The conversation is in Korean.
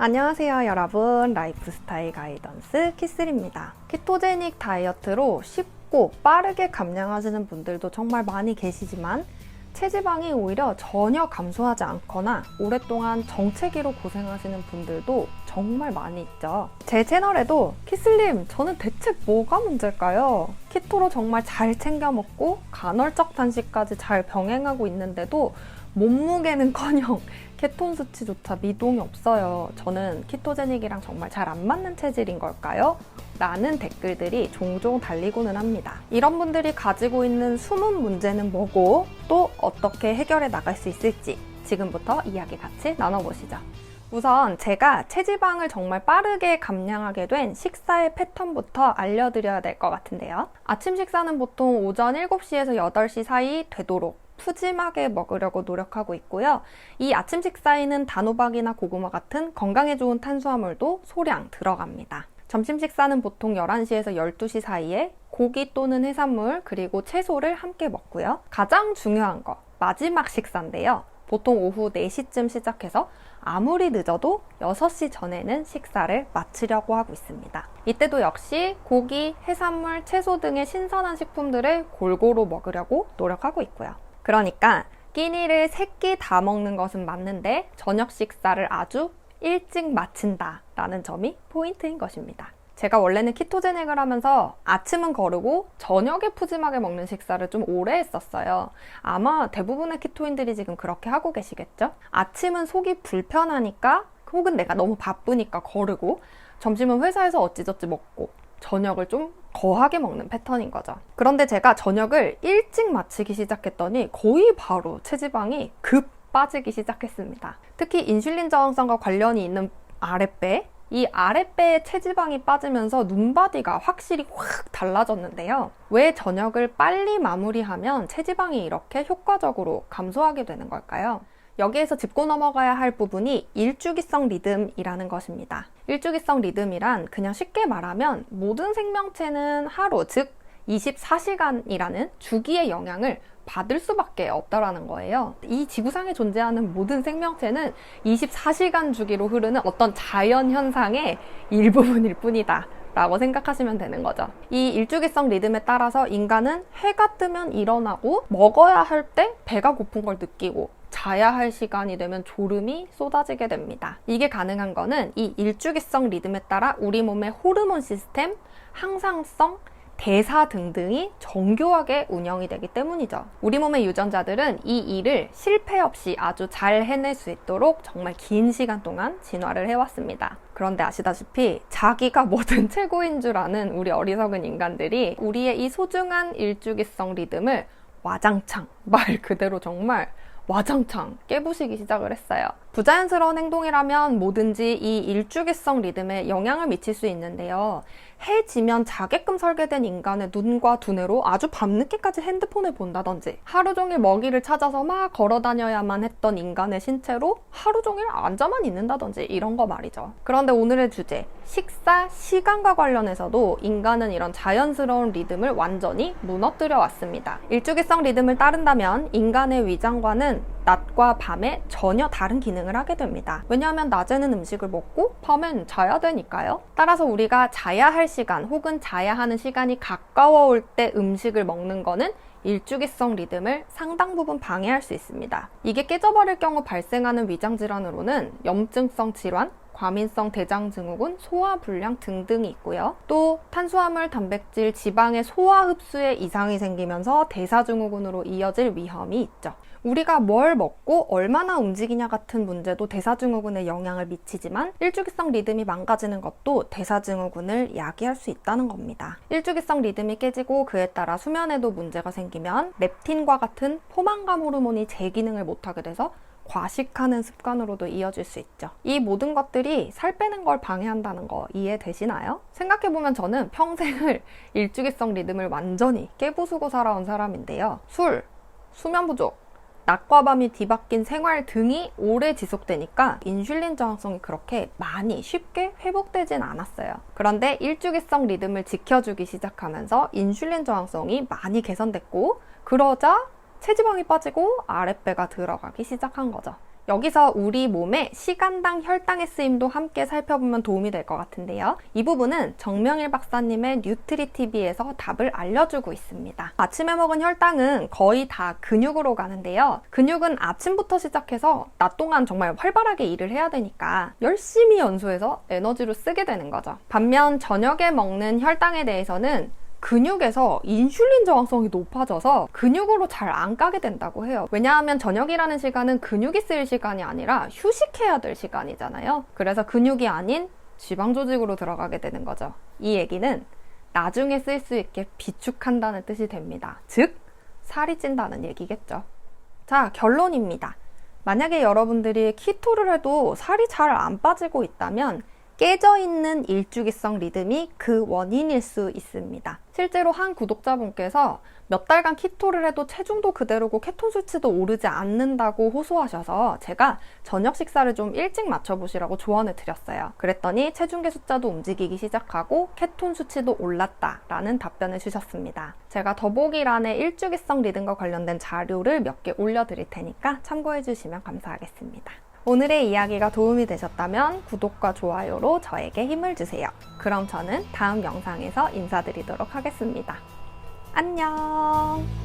안녕하세요 여러분, 라이프스타일 가이던스 키슬입니다. 키토제닉 다이어트로 쉽고 빠르게 감량하시는 분들도 정말 많이 계시지만 체지방이 오히려 전혀 감소하지 않거나 오랫동안 정체기로 고생하시는 분들도 정말 많이 있죠. 제 채널에도 키슬님, 저는 대체 뭐가 문제일까요? 키토로 정말 잘 챙겨 먹고 간헐적 단식까지 잘 병행하고 있는데도 몸무게는커녕 케톤 수치조차 미동이 없어요. 저는 키토제닉이랑 정말 잘 안 맞는 체질인 걸까요? 라는 댓글들이 종종 달리고는 합니다. 이런 분들이 가지고 있는 숨은 문제는 뭐고 또 어떻게 해결해 나갈 수 있을지 지금부터 이야기 같이 나눠보시죠. 우선 제가 체지방을 정말 빠르게 감량하게 된 식사의 패턴부터 알려드려야 될 것 같은데요. 아침 식사는 보통 오전 7시에서 8시 사이 되도록 푸짐하게 먹으려고 노력하고 있고요. 이 아침 식사에는 단호박이나 고구마 같은 건강에 좋은 탄수화물도 소량 들어갑니다. 점심 식사는 보통 11시에서 12시 사이에 고기 또는 해산물 그리고 채소를 함께 먹고요. 가장 중요한 거, 마지막 식사인데요. 보통 오후 4시쯤 시작해서 아무리 늦어도 6시 전에는 식사를 마치려고 하고 있습니다. 이때도 역시 고기, 해산물, 채소 등의 신선한 식품들을 골고루 먹으려고 노력하고 있고요. 그러니까 끼니를 3끼 다 먹는 것은 맞는데 저녁 식사를 아주 일찍 마친다 라는 점이 포인트인 것입니다. 제가 원래는 키토제닉을 하면서 아침은 거르고 저녁에 푸짐하게 먹는 식사를 좀 오래 했었어요. 아마 대부분의 키토인들이 지금 그렇게 하고 계시겠죠? 아침은 속이 불편하니까 혹은 내가 너무 바쁘니까 거르고 점심은 회사에서 어찌저찌 먹고 저녁을 좀 거하게 먹는 패턴인 거죠. 그런데 제가 저녁을 일찍 마치기 시작했더니 거의 바로 체지방이 급 빠지기 시작했습니다. 특히 인슐린 저항성과 관련이 있는 아랫배, 이 아랫배의 체지방이 빠지면서 눈바디가 확실히 확 달라졌는데요. 왜 저녁을 빨리 마무리하면 체지방이 이렇게 효과적으로 감소하게 되는 걸까요? 여기에서 짚고 넘어가야 할 부분이 일주기성 리듬이라는 것입니다. 일주기성 리듬이란 그냥 쉽게 말하면 모든 생명체는 하루, 즉 24시간이라는 주기의 영향을 받을 수밖에 없다라는 거예요. 이 지구상에 존재하는 모든 생명체는 24시간 주기로 흐르는 어떤 자연 현상의 일부분일 뿐이다 라고 생각하시면 되는 거죠. 이 일주기성 리듬에 따라서 인간은 해가 뜨면 일어나고 먹어야 할 때 배가 고픈 걸 느끼고 자야 할 시간이 되면 졸음이 쏟아지게 됩니다. 이게 가능한 거는 이 일주기성 리듬에 따라 우리 몸의 호르몬 시스템, 항상성, 대사 등등이 정교하게 운영이 되기 때문이죠. 우리 몸의 유전자들은 이 일을 실패 없이 아주 잘 해낼 수 있도록 정말 긴 시간 동안 진화를 해왔습니다. 그런데 아시다시피 자기가 뭐든 최고인 줄 아는 우리 어리석은 인간들이 우리의 이 소중한 일주기성 리듬을 와장창, 말 그대로 정말 와장창 깨부시기 시작을 했어요. 부자연스러운 행동이라면 뭐든지 이 일주기성 리듬에 영향을 미칠 수 있는데요. 해 지면 자게끔 설계된 인간의 눈과 두뇌로 아주 밤늦게까지 핸드폰을 본다든지 하루 종일 먹이를 찾아서 막 걸어 다녀야만 했던 인간의 신체로 하루 종일 앉아만 있는다든지 이런 거 말이죠. 그런데 오늘의 주제, 식사 시간과 관련해서도 인간은 이런 자연스러운 리듬을 완전히 무너뜨려 왔습니다. 일주기성 리듬을 따른다면 인간의 위장과는 낮과 밤에 전혀 다른 기능을 하게 됩니다. 왜냐하면 낮에는 음식을 먹고 밤엔 자야 되니까요. 따라서 우리가 자야 할 시간 혹은 자야 하는 시간이 가까워올 때 음식을 먹는 거는 일주기성 리듬을 상당 부분 방해할 수 있습니다. 이게 깨져버릴 경우 발생하는 위장질환으로는 염증성 질환, 과민성 대장증후군, 소화불량 등등이 있고요. 또 탄수화물, 단백질, 지방의 소화 흡수에 이상이 생기면서 대사증후군으로 이어질 위험이 있죠. 우리가 뭘 먹고 얼마나 움직이냐 같은 문제도 대사증후군에 영향을 미치지만 일주기성 리듬이 망가지는 것도 대사증후군을 야기할 수 있다는 겁니다. 일주기성 리듬이 깨지고 그에 따라 수면에도 문제가 생기면 렙틴과 같은 포만감 호르몬이 제기능을 못하게 돼서 과식하는 습관으로도 이어질 수 있죠. 이 모든 것들이 살 빼는 걸 방해한다는 거 이해되시나요? 생각해보면 저는 평생을 일주기성 리듬을 완전히 깨부수고 살아온 사람인데요. 술, 수면 부족, 낮과 밤이 뒤바뀐 생활 등이 오래 지속되니까 인슐린 저항성이 그렇게 많이 쉽게 회복되진 않았어요. 그런데 일주기성 리듬을 지켜주기 시작하면서 인슐린 저항성이 많이 개선됐고 그러자 체지방이 빠지고 아랫배가 들어가기 시작한 거죠. 여기서 우리 몸의 시간당 혈당의 쓰임도 함께 살펴보면 도움이 될 것 같은데요. 이 부분은 정명일 박사님의 뉴트리티비에서 답을 알려주고 있습니다. 아침에 먹은 혈당은 거의 다 근육으로 가는데요. 근육은 아침부터 시작해서 낮 동안 정말 활발하게 일을 해야 되니까 열심히 연소해서 에너지로 쓰게 되는 거죠. 반면 저녁에 먹는 혈당에 대해서는 근육에서 인슐린 저항성이 높아져서 근육으로 잘 안 까게 된다고 해요. 왜냐하면 저녁이라는 시간은 근육이 쓰일 시간이 아니라 휴식해야 될 시간이잖아요. 그래서 근육이 아닌 지방 조직으로 들어가게 되는 거죠. 이 얘기는 나중에 쓸 수 있게 비축한다는 뜻이 됩니다. 즉, 살이 찐다는 얘기겠죠. 자, 결론입니다. 만약에 여러분들이 키토를 해도 살이 잘 안 빠지고 있다면 깨져있는 일주기성 리듬이 그 원인일 수 있습니다. 실제로 한 구독자분께서 몇 달간 키토를 해도 체중도 그대로고 케톤 수치도 오르지 않는다고 호소하셔서 제가 저녁 식사를 좀 일찍 맞춰보시라고 조언을 드렸어요. 그랬더니 체중계 숫자도 움직이기 시작하고 케톤 수치도 올랐다라는 답변을 주셨습니다. 제가 더보기란에 일주기성 리듬과 관련된 자료를 몇 개 올려드릴 테니까 참고해주시면 감사하겠습니다. 오늘의 이야기가 도움이 되셨다면 구독과 좋아요로 저에게 힘을 주세요. 그럼 저는 다음 영상에서 인사드리도록 하겠습니다. 안녕!